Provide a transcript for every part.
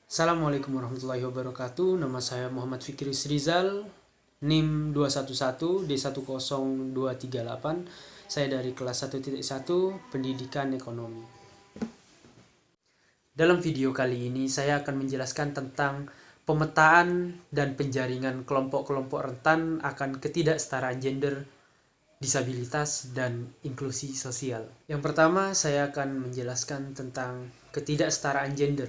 Assalamualaikum warahmatullahi wabarakatuh. Nama saya Muhammad Fikri Rizal, NIM 211D10238. Saya dari kelas 1.1 Pendidikan Ekonomi. Dalam video kali ini saya akan menjelaskan tentang pemetaan dan penjaringan kelompok-kelompok rentan akan ketidaksetaraan gender, disabilitas, dan inklusi sosial. Yang pertama, saya akan menjelaskan tentang ketidaksetaraan gender.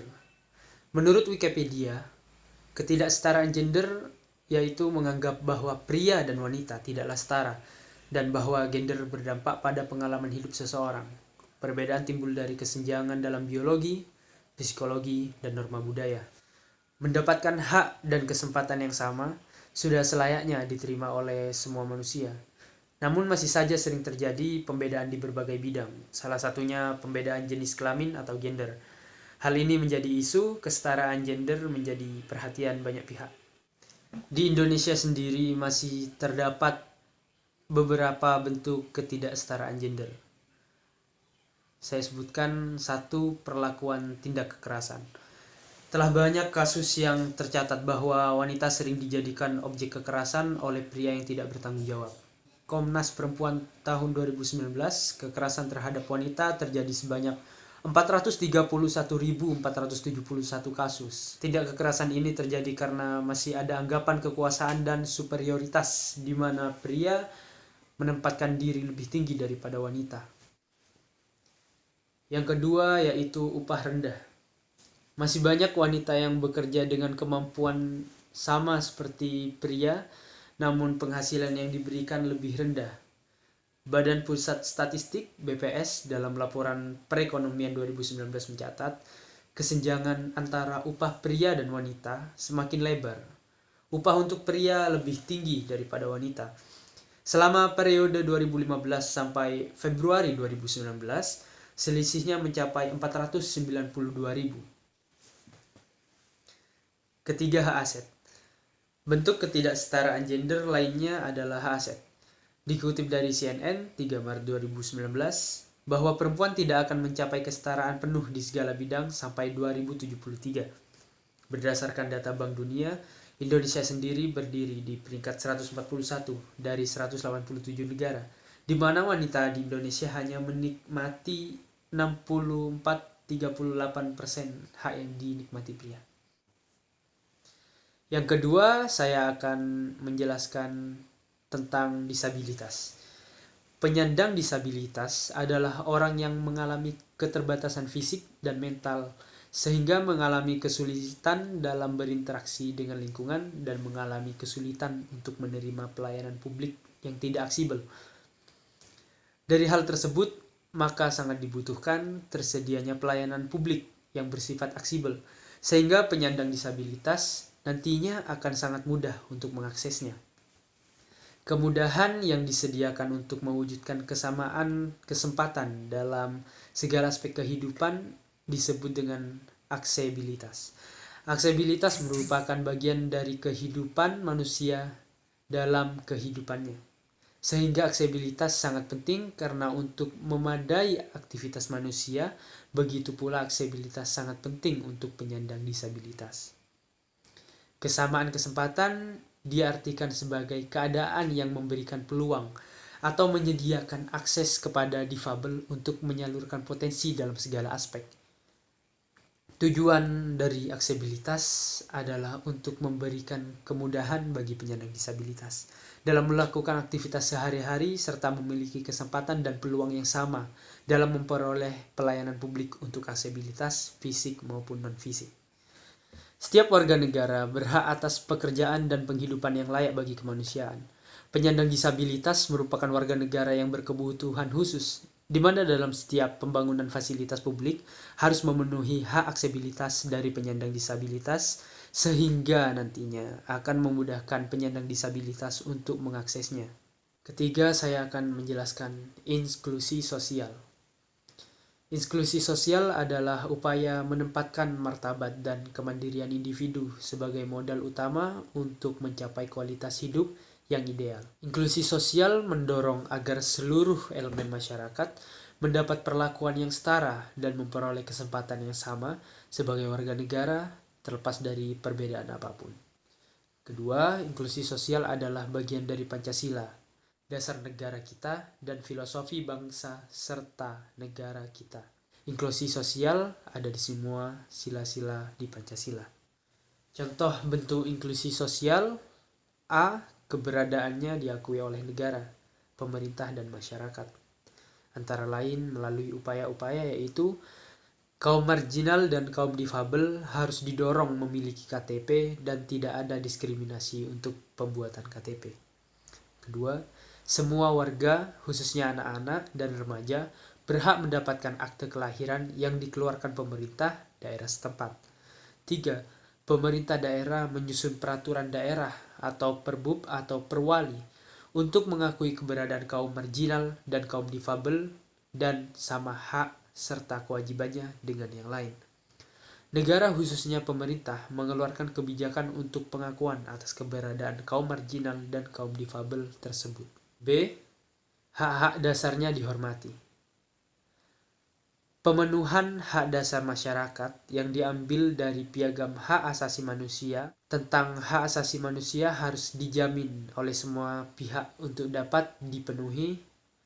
Menurut Wikipedia, ketidaksetaraan gender yaitu menganggap bahwa pria dan wanita tidaklah setara dan bahwa gender berdampak pada pengalaman hidup seseorang. Perbedaan timbul dari kesenjangan dalam biologi, psikologi, dan norma budaya. Mendapatkan hak dan kesempatan yang sama sudah selayaknya diterima oleh semua manusia. Namun masih saja sering terjadi pembedaan di berbagai bidang, salah satunya pembedaan jenis kelamin atau gender. Hal ini menjadi isu, kesetaraan gender menjadi perhatian banyak pihak. Di Indonesia sendiri masih terdapat beberapa bentuk ketidaksetaraan gender. Saya sebutkan satu, perlakuan tindak kekerasan. Telah banyak kasus yang tercatat bahwa wanita sering dijadikan objek kekerasan oleh pria yang tidak bertanggung jawab. Komnas Perempuan tahun 2019, kekerasan terhadap wanita terjadi sebanyak 431.471 kasus. Tindak kekerasan ini terjadi karena masih ada anggapan kekuasaan dan superioritas di mana pria menempatkan diri lebih tinggi daripada wanita. Yang kedua yaitu upah rendah. Masih banyak wanita yang bekerja dengan kemampuan sama seperti pria, namun penghasilan yang diberikan lebih rendah. Badan Pusat Statistik (BPS) dalam laporan perekonomian 2019 mencatat, kesenjangan antara upah pria dan wanita semakin lebar. Upah untuk pria lebih tinggi daripada wanita. Selama periode 2015 sampai Februari 2019, selisihnya mencapai 492.000. Ketiga, hak aset. Bentuk ketidaksetaraan gender lainnya adalah hak aset. Dikutip dari CNN 3 Maret 2019, bahwa perempuan tidak akan mencapai kesetaraan penuh di segala bidang sampai 2073. Berdasarkan data Bank Dunia, Indonesia sendiri berdiri di peringkat 141 dari 187 negara, di mana wanita di Indonesia hanya menikmati 64,38% hak yang dinikmati pria. Yang kedua, saya akan menjelaskan tentang disabilitas. Penyandang disabilitas adalah orang yang mengalami keterbatasan fisik dan mental sehingga mengalami kesulitan dalam berinteraksi dengan lingkungan dan mengalami kesulitan untuk menerima pelayanan publik yang tidak aksibel. Dari hal tersebut, maka sangat dibutuhkan tersedianya pelayanan publik yang bersifat aksibel sehingga penyandang disabilitas nantinya akan sangat mudah untuk mengaksesnya. Kemudahan yang disediakan untuk mewujudkan kesamaan kesempatan dalam segala aspek kehidupan disebut dengan aksesibilitas. Aksesibilitas merupakan bagian dari kehidupan manusia dalam kehidupannya. Sehingga aksesibilitas sangat penting karena untuk memadai aktivitas manusia, begitu pula aksesibilitas sangat penting untuk penyandang disabilitas. Kesamaan kesempatan diartikan sebagai keadaan yang memberikan peluang atau menyediakan akses kepada difabel untuk menyalurkan potensi dalam segala aspek. Tujuan dari aksesibilitas adalah untuk memberikan kemudahan bagi penyandang disabilitas dalam melakukan aktivitas sehari-hari serta memiliki kesempatan dan peluang yang sama dalam memperoleh pelayanan publik untuk aksesibilitas fisik maupun non-fisik. Setiap warga negara berhak atas pekerjaan dan penghidupan yang layak bagi kemanusiaan. Penyandang disabilitas merupakan warga negara yang berkebutuhan khusus, di mana dalam setiap pembangunan fasilitas publik harus memenuhi hak aksesibilitas dari penyandang disabilitas, sehingga nantinya akan memudahkan penyandang disabilitas untuk mengaksesnya. Ketiga, saya akan menjelaskan inklusi sosial. Inklusi sosial adalah upaya menempatkan martabat dan kemandirian individu sebagai modal utama untuk mencapai kualitas hidup yang ideal. Inklusi sosial mendorong agar seluruh elemen masyarakat mendapat perlakuan yang setara dan memperoleh kesempatan yang sama sebagai warga negara terlepas dari perbedaan apapun. Kedua, inklusi sosial adalah bagian dari Pancasila, dasar negara kita, dan filosofi bangsa serta negara kita. Inklusi sosial ada di semua sila-sila di Pancasila. Contoh bentuk inklusi sosial: A. Keberadaannya diakui oleh negara, pemerintah, dan masyarakat, antara lain melalui upaya-upaya yaitu kaum marginal dan kaum difabel harus didorong memiliki KTP dan tidak ada diskriminasi untuk pembuatan KTP. Kedua, semua warga, khususnya anak-anak dan remaja, berhak mendapatkan akte kelahiran yang dikeluarkan pemerintah daerah setempat. 3. Pemerintah daerah menyusun peraturan daerah atau perbub atau perwali untuk mengakui keberadaan kaum marginal dan kaum difabel dan sama hak serta kewajibannya dengan yang lain. Negara, khususnya pemerintah, mengeluarkan kebijakan untuk pengakuan atas keberadaan kaum marginal dan kaum difabel tersebut. B. Hak-hak dasarnya dihormati. Pemenuhan hak dasar masyarakat yang diambil dari Piagam Hak Asasi Manusia tentang hak asasi manusia harus dijamin oleh semua pihak untuk dapat dipenuhi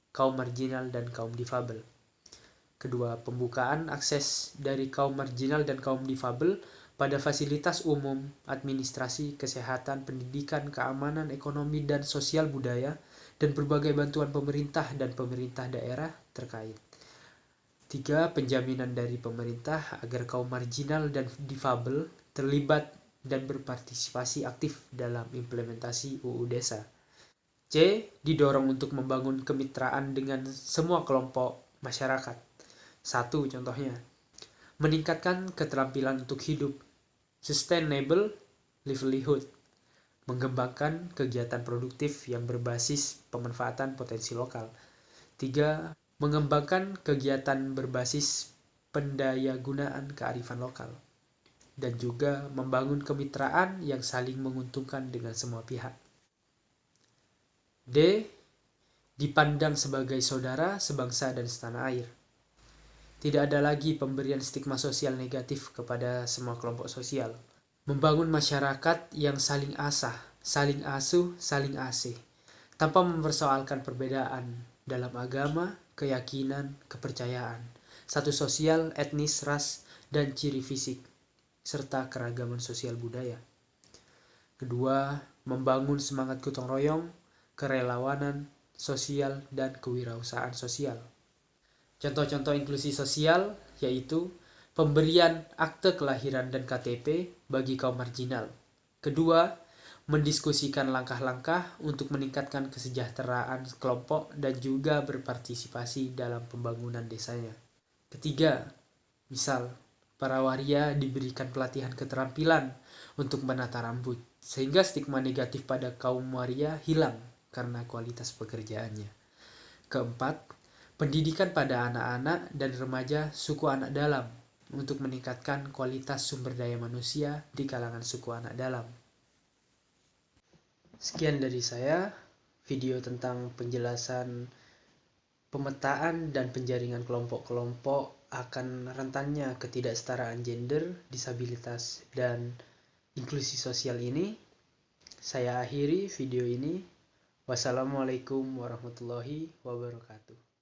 kaum marginal dan kaum difabel. Kedua, pembukaan akses dari kaum marginal dan kaum difabel pada fasilitas umum, administrasi, kesehatan, pendidikan, keamanan, ekonomi, dan sosial budaya, dan berbagai bantuan pemerintah dan pemerintah daerah terkait. 3. Penjaminan dari pemerintah agar kaum marginal dan difabel terlibat dan berpartisipasi aktif dalam implementasi UU Desa. C. Didorong untuk membangun kemitraan dengan semua kelompok masyarakat. 1. Contohnya, meningkatkan keterampilan untuk hidup, sustainable livelihood, mengembangkan kegiatan produktif yang berbasis pemanfaatan potensi lokal. 3. Mengembangkan kegiatan berbasis pendayagunaan kearifan lokal, dan juga membangun kemitraan yang saling menguntungkan dengan semua pihak. D. Dipandang sebagai saudara, sebangsa, dan setanah air. Tidak ada lagi pemberian stigma sosial negatif kepada semua kelompok sosial. Membangun masyarakat yang saling asah, saling asuh, saling asih, tanpa mempersoalkan perbedaan dalam agama, keyakinan, kepercayaan, status sosial, etnis, ras, dan ciri fisik, serta keragaman sosial budaya. Kedua, membangun semangat gotong royong, kerelawanan sosial, dan kewirausahaan sosial. Contoh-contoh inklusi sosial yaitu pemberian akte kelahiran dan KTP bagi kaum marginal. Kedua, mendiskusikan langkah-langkah untuk meningkatkan kesejahteraan kelompok dan juga berpartisipasi dalam pembangunan desanya. Ketiga, misal para waria diberikan pelatihan keterampilan untuk menata rambut, sehingga stigma negatif pada kaum waria hilang karena kualitas pekerjaannya. Keempat, pendidikan pada anak-anak dan remaja suku anak dalam untuk meningkatkan kualitas sumber daya manusia di kalangan suku anak dalam. Sekian dari saya, video tentang penjelasan pemetaan dan penjaringan kelompok-kelompok akan rentannya ketidaksetaraan gender, disabilitas, dan inklusi sosial ini. Saya akhiri video ini. Wassalamualaikum warahmatullahi wabarakatuh.